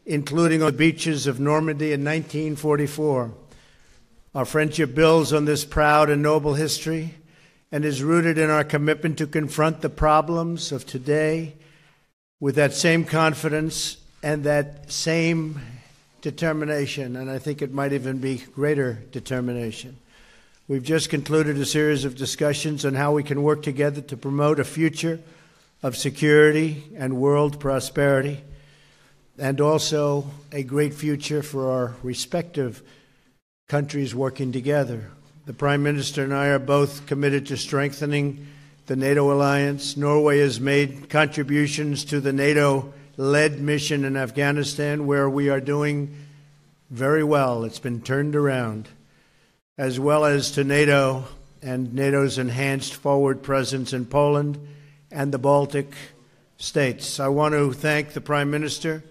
including on the beaches of Normandy in 1944. Our friendship builds on this proud and noble history and is rooted in our commitment to confront the problems of today with that same confidence and that same determination, and I think it might even be greater determination. We've just concluded a series of discussions on how we can work together to promote a future of security and world prosperity, and also a great future for our respective countries working together. The Prime Minister and I are both committed to strengthening the NATO alliance. Norway has made contributions to the NATO-led mission in Afghanistan, where we are doing very well. It's been turned around, as well as to NATO and NATO's enhanced forward presence in Poland and the Baltic states. I want to thank the Prime Minister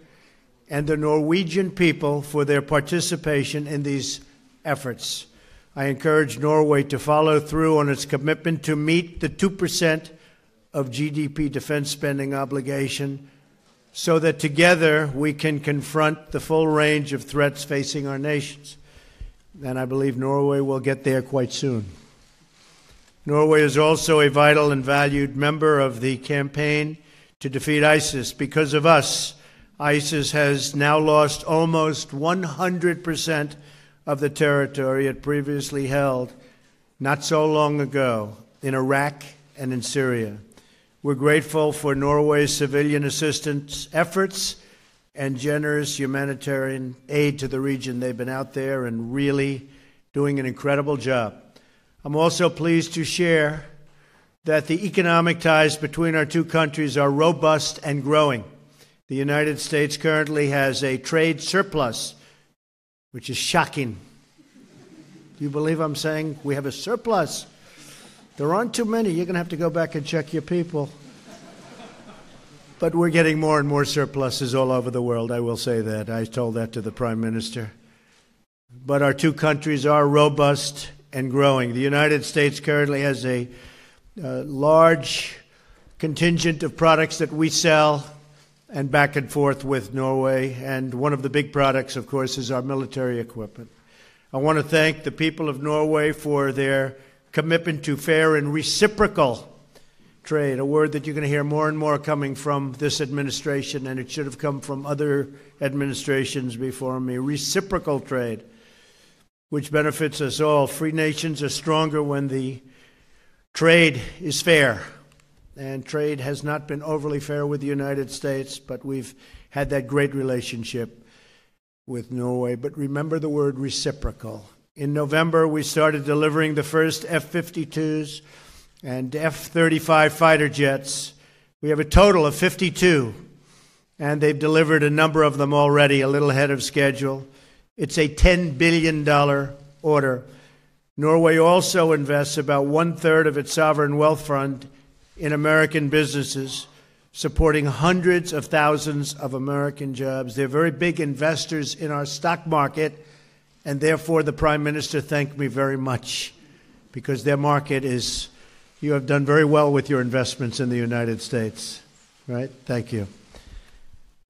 and the Norwegian people for their participation in these efforts. I encourage Norway to follow through on its commitment to meet the 2% of GDP defense spending obligation so that together we can confront the full range of threats facing our nations. And I believe Norway will get there quite soon. Norway is also a vital and valued member of the campaign to defeat ISIS. Because of us, ISIS has now lost almost 100% of the territory it previously held not so long ago in Iraq and in Syria. We're grateful for Norway's civilian assistance efforts and generous humanitarian aid to the region. They've been out there and really doing an incredible job. I'm also pleased to share that the economic ties between our two countries are robust and growing. The United States currently has a trade surplus, which is shocking. Do you believe I'm saying we have a surplus? There aren't too many. You're going to have to go back and check your people. But we're getting more and more surpluses all over the world, I will say that. I told that to the Prime Minister. But our two countries are robust and growing. The United States currently has a large contingent of products that we sell and back and forth with Norway. And one of the big products, of course, is our military equipment. I want to thank the people of Norway for their commitment to fair and reciprocal trade, a word that you're going to hear more and more coming from this administration, and it should have come from other administrations before me. Reciprocal trade, which benefits us all. Free nations are stronger when the trade is fair. And trade has not been overly fair with the United States, but we've had that great relationship with Norway. But remember the word reciprocal. In November, we started delivering the first F-52s and F-35 fighter jets. We have a total of 52, and they've delivered a number of them already, a little ahead of schedule. It's a $10 billion order. Norway also invests about one-third of its sovereign wealth fund in American businesses, supporting hundreds of thousands of American jobs. They're very big investors in our stock market, and therefore the Prime Minister thanked me very much, because their market is, you have done very well with your investments in the United States, right? Thank you.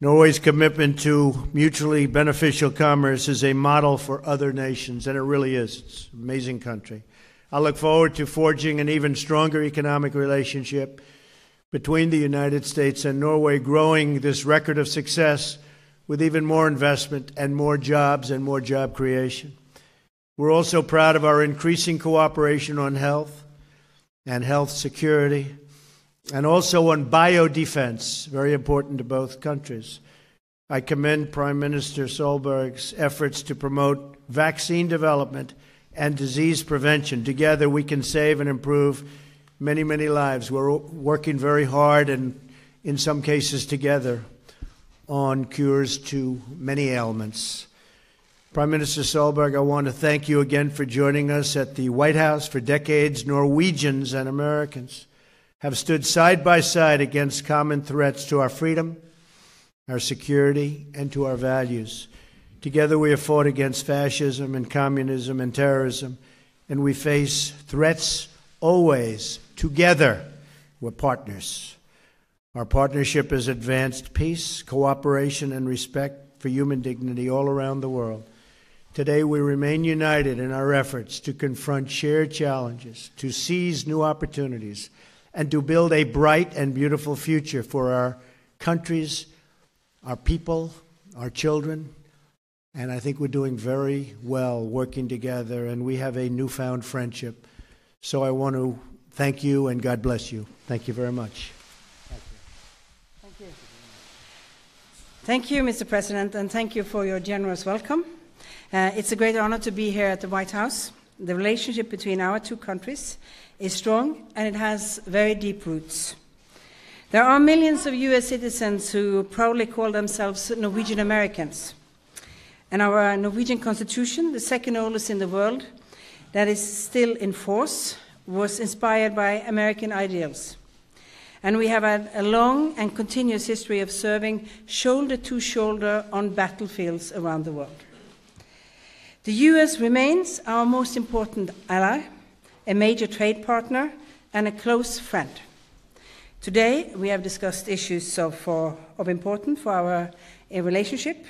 Norway's commitment to mutually beneficial commerce is a model for other nations, and it really is. It's an amazing country. I look forward to forging an even stronger economic relationship between the United States and Norway, growing this record of success with even more investment and more jobs and more job creation. We're also proud of our increasing cooperation on health and health security, and also on biodefense, very important to both countries. I commend Prime Minister Solberg's efforts to promote vaccine development and disease prevention. Together we can save and improve many, many lives. We're working very hard, and in some cases together, on cures to many ailments. Prime Minister Solberg, I want to thank you again for joining us at the White House. For decades, Norwegians and Americans have stood side by side against common threats to our freedom, our security, and to our values. Together we have fought against fascism and communism and terrorism, and we face threats always together. We're partners. Our partnership has advanced peace, cooperation, and respect for human dignity all around the world. Today, we remain united in our efforts to confront shared challenges, to seize new opportunities, and to build a bright and beautiful future for our countries, our people, our children. And I think we're doing very well working together, and we have a newfound friendship. So I want to thank you, and God bless you. Thank you very much. Thank you. Thank you, Mr. President, and thank you for your generous welcome. It's a great honor to be here at the White House. The relationship between our two countries is strong, and it has very deep roots. There are millions of U.S. citizens who proudly call themselves Norwegian Americans. And our Norwegian Constitution, the second oldest in the world, that is still in force, was inspired by American ideals. And we have had a long and continuous history of serving shoulder to shoulder on battlefields around the world. The U.S. remains our most important ally, a major trade partner, and a close friend. Today, we have discussed issues of importance for our relationship,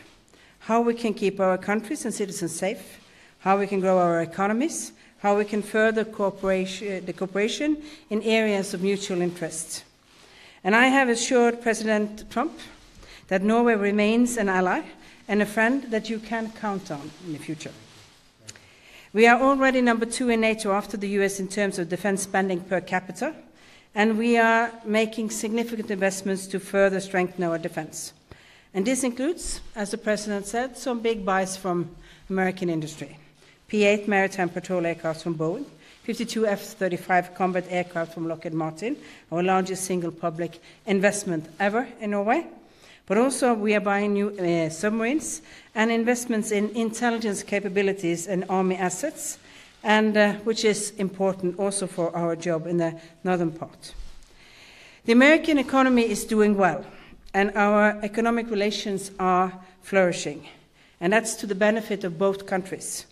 how we can keep our countries and citizens safe, how we can grow our economies, how we can further the cooperation in areas of mutual interest. And I have assured President Trump that Norway remains an ally and a friend that you can count on in the future. We are already number 2 in NATO after the US in terms of defense spending per capita, and we are making significant investments to further strengthen our defense. And this includes, as the President said, some big buys from American industry. P-8 maritime patrol aircraft from Boeing, 52 F-35 combat aircraft from Lockheed Martin, our largest single public investment ever in Norway. But also we are buying new submarines and investments in intelligence capabilities and army assets, and which is important also for our job in the northern part. The American economy is doing well, and our economic relations are flourishing, and that's to the benefit of both countries.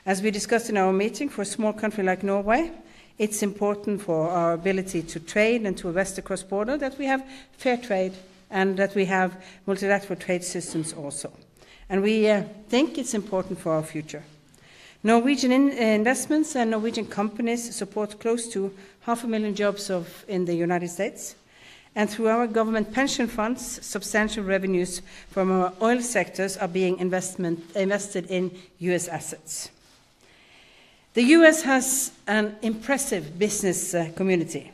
As we discussed in our meeting, for a small country like Norway, it's important for our ability to trade and to invest across border that we have fair trade and that we have multilateral trade systems also. And we think it's important for our future. Norwegian investments and Norwegian companies support close to 500,000 jobs in the United States. And through our government pension funds, substantial revenues from our oil sectors are being invested in U.S. assets. The U.S. has an impressive business community,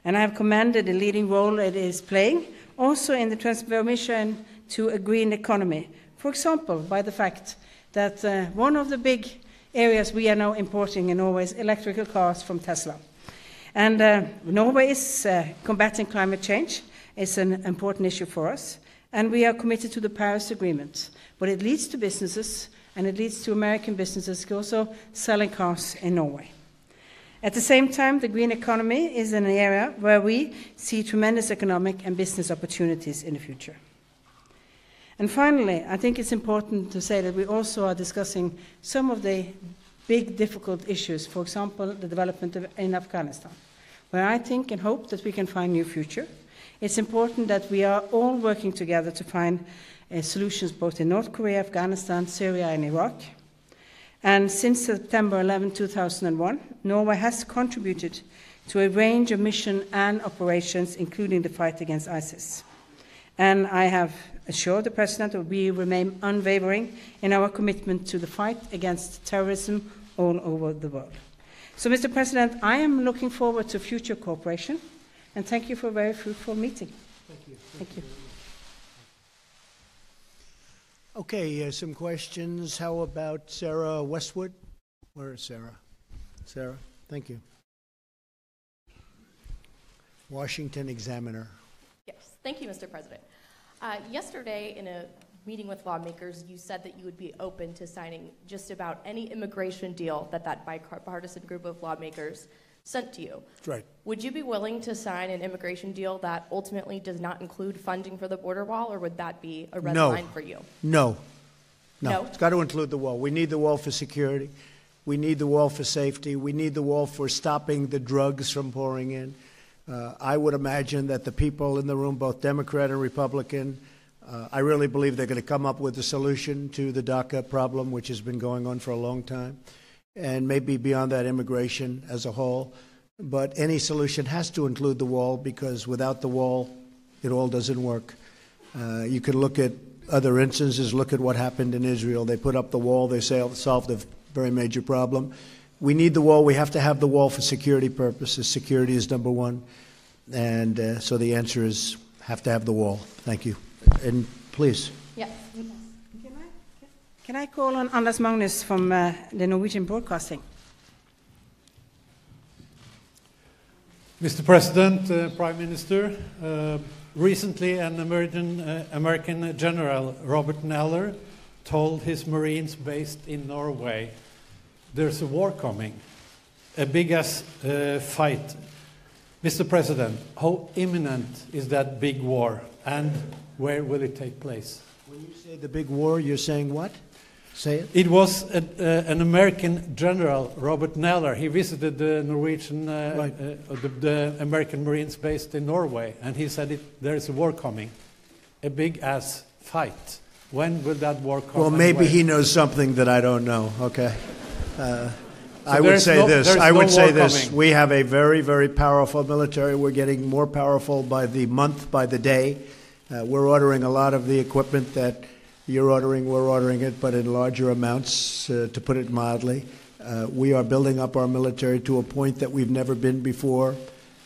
and I have commended the leading role it is playing, also in the transformation to a green economy. For example, by the fact that one of the big areas we are now importing in Norway is electrical cars from Tesla. And Norway is combating climate change. It's an important issue for us, and we are committed to the Paris Agreement. But it leads to businesses, and it leads to American businesses also selling cars in Norway. At the same time, the green economy is an area where we see tremendous economic and business opportunities in the future. And finally, I think it's important to say that we also are discussing some of the big, difficult issues, for example, the development in Afghanistan, where I think and hope that we can find a new future. It's important that we are all working together to find solutions both in North Korea, Afghanistan, Syria, and Iraq. And since September 11, 2001, Norway has contributed to a range of missions and operations, including the fight against ISIS. And I have assured the President that we remain unwavering in our commitment to the fight against terrorism all over the world. So, Mr. President, I am looking forward to future cooperation, and thank you for a very fruitful meeting. Thank you. Thank you. Okay, some questions. How about Sarah Westwood? Where is Sarah? Sarah, thank you. Washington Examiner. Yes, thank you, Mr. President. Yesterday, in a meeting with lawmakers, you said that you would be open to signing just about any immigration deal that bipartisan group of lawmakers sent to you. That's right. Would you be willing to sign an immigration deal that ultimately does not include funding for the border wall, or would that be a red line for you? No. No? It's got to include the wall. We need the wall for security. We need the wall for safety. We need the wall for stopping the drugs from pouring in. I would imagine that the people in the room, both Democrat and Republican, I really believe they're going to come up with a solution to the DACA problem, which has been going on for a long time, and maybe beyond that, immigration as a whole. But any solution has to include the wall, because without the wall, it all doesn't work. You can look at other instances. Look at what happened in Israel. They put up the wall. They solved a very major problem. We need the wall. We have to have the wall for security purposes. Security is number one. And so the answer is have to have the wall. Thank you. And please. Yes. Can I call on Anders Magnus from the Norwegian Broadcasting? Mr. President, Prime Minister, recently an American General, Robert Neller, told his Marines based in Norway, there's a war coming, a big-ass fight. Mr. President, how imminent is that big war, and where will it take place? When you say the big war, you're saying what? Say it. It was an American general, Robert Neller. He visited the Norwegian, the American Marines based in Norway, and he said there is a war coming, a big-ass fight. When will that war come? Well, maybe he knows something that I don't know. Okay. I would say this. We have a very, very powerful military. We're getting more powerful by the month, by the day. We're ordering a lot of the equipment that you're ordering. We're ordering it, but in larger amounts, to put it mildly. We are building up our military to a point that we've never been before.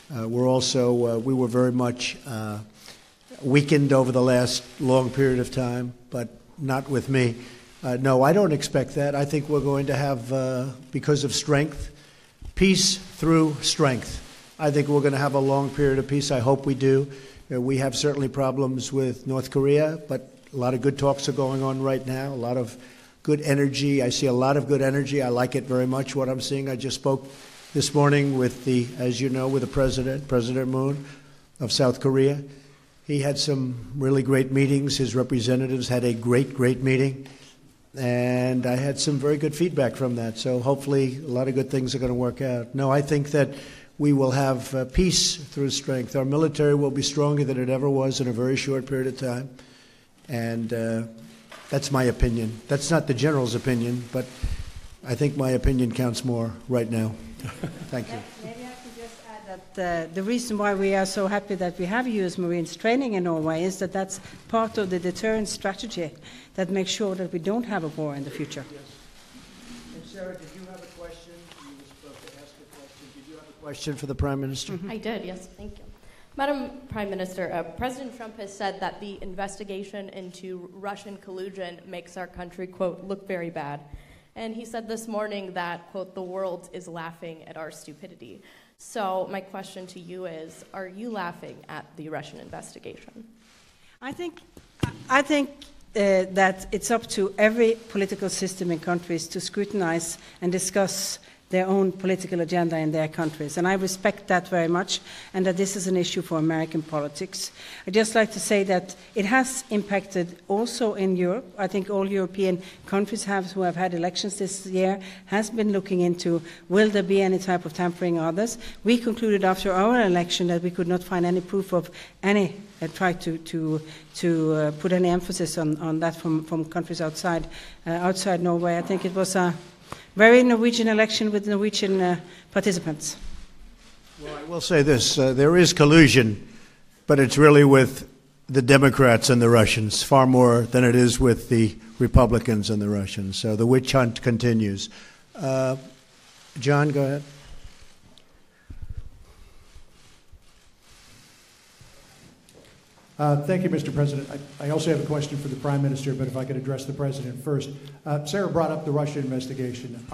We were very much weakened over the last long period of time, but not with me. No, I don't expect that. I think we're going to have, because of strength, peace through strength. I think we're going to have a long period of peace. I hope we do. We have certainly problems with North Korea, but a lot of good talks are going on right now, a lot of good energy. I see a lot of good energy. I like it very much, what I'm seeing. I just spoke this morning with as you know, with the President Moon of South Korea. He had some really great meetings. His representatives had a great meeting. And I had some very good feedback from that. So hopefully a lot of good things are going to work out. No, I think that we will have peace through strength. Our military will be stronger than it ever was in a very short period of time. And that's my opinion. That's not the general's opinion, but I think my opinion counts more right now. Thank you. Maybe I can just add that the reason why we are so happy that we have U.S. Marines training in Norway is that that's part of the deterrence strategy that makes sure that we don't have a war in the future. Yes. And Sarah, did you have a question? You were supposed to ask a question. Did you have a question for the Prime Minister? Mm-hmm. I did, yes, thank you. Madam Prime Minister, President Trump has said that the investigation into Russian collusion makes our country, quote, look very bad. And he said this morning that, quote, the world is laughing at our stupidity. So my question to you is, are you laughing at the Russian investigation? I think that it's up to every political system in countries to scrutinize and discuss their own political agenda in their countries. And I respect that very much, and that this is an issue for American politics. I'd just like to say that it has impacted also in Europe. I think all European countries who have had elections this year has been looking into, will there be any type of tampering or others? We concluded after our election that we could not find any proof of any try to put any emphasis on that from countries outside Norway. I think it was a very Norwegian election with Norwegian participants. Well, I will say this. There is collusion, but it's really with the Democrats and the Russians, far more than it is with the Republicans and the Russians. So the witch hunt continues. John, go ahead. Thank you, Mr. President. I also have a question for the Prime Minister, but if I could address the President first. Sarah brought up the Russia investigation.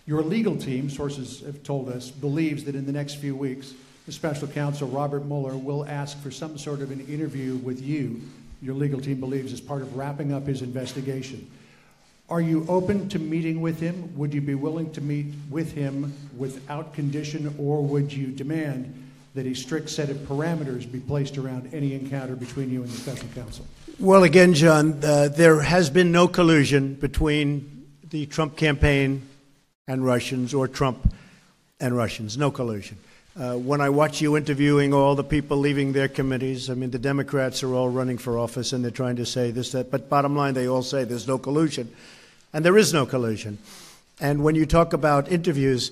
Your legal team, sources have told us, believes that in the next few weeks, the Special Counsel Robert Mueller will ask for some sort of an interview with you, your legal team believes, as part of wrapping up his investigation. Are you open to meeting with him? Would you be willing to meet with him without condition, or would you demand that a strict set of parameters be placed around any encounter between you and the Special Counsel? Well, again, John, there has been no collusion between the Trump campaign and Russians, or Trump and Russians. No collusion. When I watch you interviewing all the people leaving their committees, I mean, the Democrats are all running for office and they're trying to say this, that, but bottom line, they all say there's no collusion. And there is no collusion. And when you talk about interviews,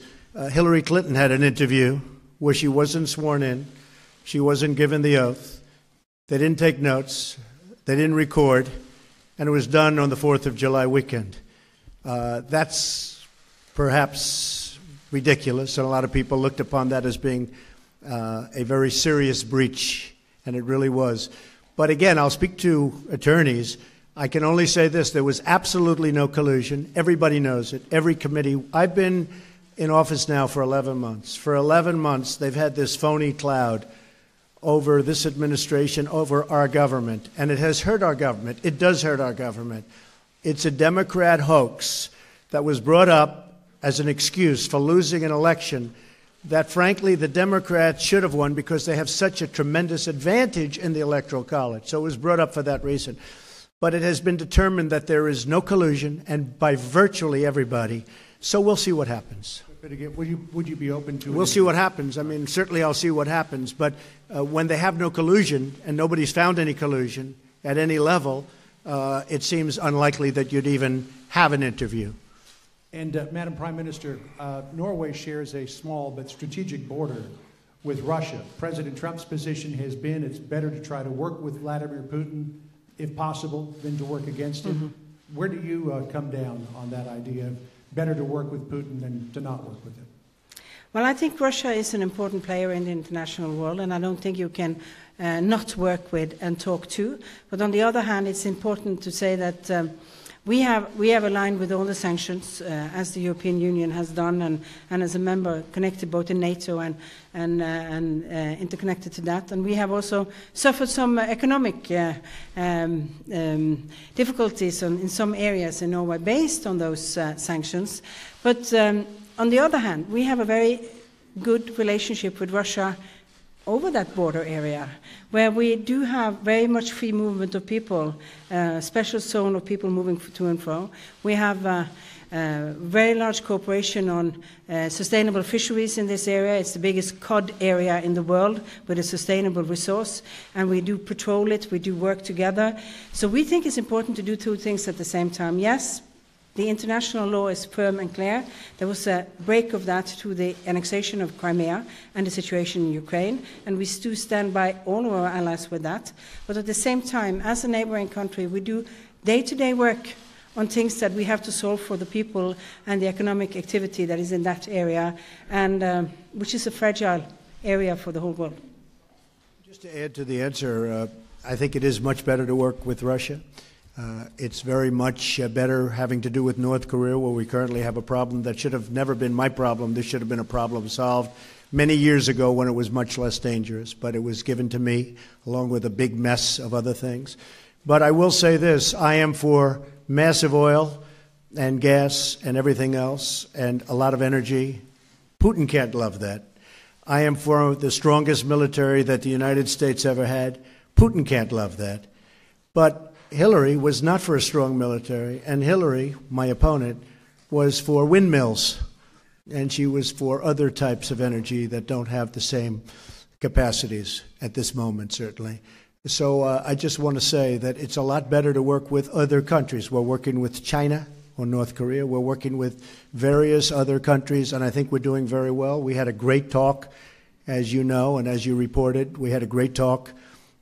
Hillary Clinton had an interview where she wasn't sworn in, she wasn't given the oath, they didn't take notes, they didn't record, and it was done on the 4th of July weekend. That's perhaps ridiculous, and a lot of people looked upon that as being a very serious breach, and it really was. But again, I'll speak to attorneys. I can only say this, there was absolutely no collusion. Everybody knows it, every committee. I've been in office now for 11 months. For 11 months, they've had this phony cloud over this administration, over our government, and it has hurt our government. It does hurt our government. It's a Democrat hoax that was brought up as an excuse for losing an election that, frankly, the Democrats should have won because they have such a tremendous advantage in the Electoral College. So it was brought up for that reason. But it has been determined that there is no collusion, and by virtually everybody. So we'll see what happens. But again, would you be open to it? We'll see what happens. I mean, certainly I'll see what happens. But when they have no collusion, and nobody's found any collusion at any level, it seems unlikely that you'd even have an interview. And Madam Prime Minister, Norway shares a small but strategic border with Russia. President Trump's position has been it's better to try to work with Vladimir Putin, if possible, than to work against him. Mm-hmm. Where do you come down on that idea of better to work with Putin than to not work with him? Well, I think Russia is an important player in the international world, and I don't think you can not work with and talk to. But on the other hand, it's important to say that we have aligned with all the sanctions, as the European Union has done, and as a member connected both in NATO and interconnected to that. And we have also suffered some economic difficulties in some areas in Norway based on those sanctions. But on the other hand, we have a very good relationship with Russia over that border area, where we do have very much free movement of people, special zone of people moving to and fro. We have very large cooperation on sustainable fisheries in this area. It's the biggest cod area in the world with a sustainable resource, and we do patrol it, we do work together. So we think it's important to do two things at the same time. Yes, the international law is firm and clear. There was a break of that through the annexation of Crimea and the situation in Ukraine, and we do stand by all of our allies with that. But at the same time, as a neighboring country, we do day-to-day work on things that we have to solve for the people and the economic activity that is in that area, and which is a fragile area for the whole world. Just to add to the answer, I think it is much better to work with Russia. It's very much better having to do with North Korea, where we currently have a problem that should have never been my problem. This should have been a problem solved many years ago when it was much less dangerous, but it was given to me along with a big mess of other things. But I will say this, I am for massive oil and gas and everything else and a lot of energy. Putin can't love that. I am for the strongest military that the United States ever had. Putin can't love that. But Hillary was not for a strong military, and Hillary, my opponent, was for windmills, and she was for other types of energy that don't have the same capacities at this moment, certainly. So I just want to say that it's a lot better to work with other countries. We're working with China or North Korea. We're working with various other countries, and I think we're doing very well. We had a great talk, as you know, and as you reported. We had a great talk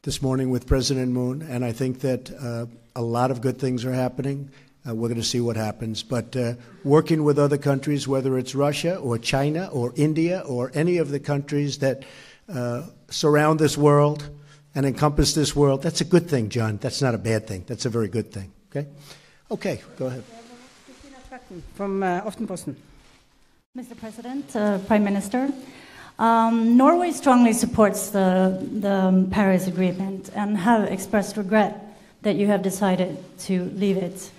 this morning with President Moon, and I think that a lot of good things are happening. We're going to see what happens. But working with other countries, whether it's Russia or China or India or any of the countries that surround this world and encompass this world, that's a good thing, John. That's not a bad thing. That's a very good thing. Okay? Okay, go ahead. From Aftenposten. Mr. President, Prime Minister, Norway strongly supports the Paris Agreement and have expressed regret that you have decided to leave it.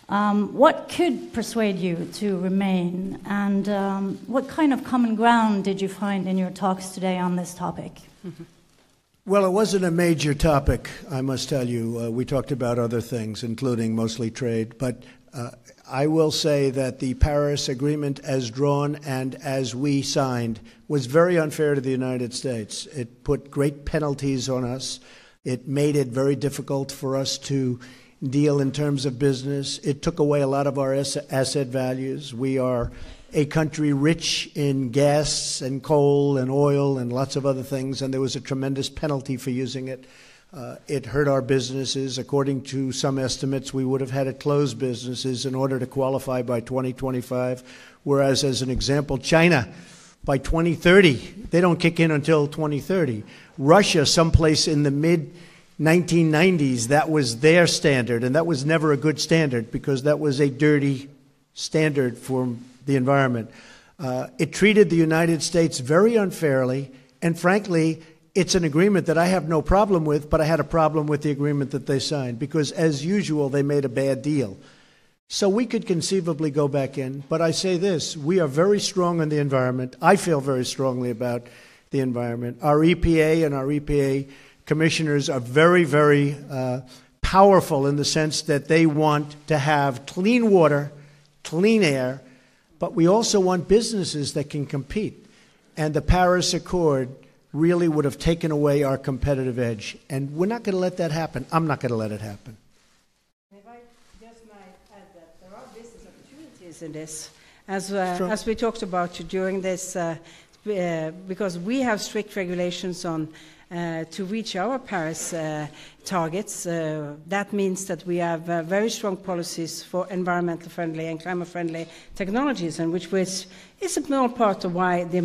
What could persuade you to remain, and what kind of common ground did you find in your talks today on this topic? Well, it wasn't a major topic, I must tell you. We talked about other things, including mostly trade, but I will say that the Paris Agreement as drawn and as we signed was very unfair to the United States. It put great penalties on us. It made it very difficult for us to deal in terms of business. It took away a lot of our asset values. We are a country rich in gas and coal and oil and lots of other things, and there was a tremendous penalty for using it. It hurt our businesses. According to some estimates, we would have had to close businesses in order to qualify by 2025, whereas, as an example, China, by 2030, they don't kick in until 2030. Russia, someplace in the mid-1990s, that was their standard, and that was never a good standard because that was a dirty standard for the environment. It treated the United States very unfairly, and frankly, it's an agreement that I have no problem with, but I had a problem with the agreement that they signed because, as usual, they made a bad deal. So we could conceivably go back in, but I say this, we are very strong on the environment. I feel very strongly about the environment. Our EPA and our EPA commissioners are very, very powerful in the sense that they want to have clean water, clean air, but we also want businesses that can compete. And the Paris Accord really would have taken away our competitive edge. And we're not going to let that happen. I'm not going to let it happen. If I just might add that there are business opportunities in this, as we talked about during this, because we have strict regulations on to reach our Paris targets. That means that we have very strong policies for environmental friendly and climate friendly technologies, and which is a small part of why the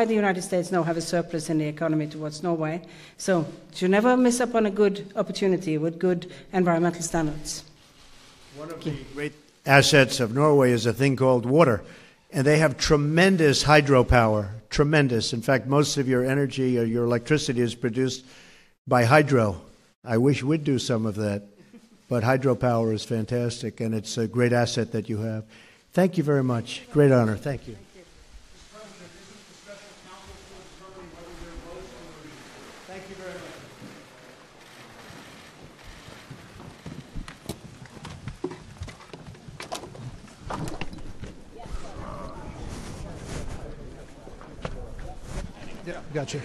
United States now have a surplus in the economy towards Norway. So you never miss up on a good opportunity with good environmental standards. One of the great assets of Norway is a thing called water. And they have tremendous hydropower, tremendous. In fact, most of your energy or your electricity is produced by hydro. I wish we'd do some of that. But hydropower is fantastic, and it's a great asset that you have. Thank you very much. Great honor. Thank you. Thank you very much. Yeah, gotcha.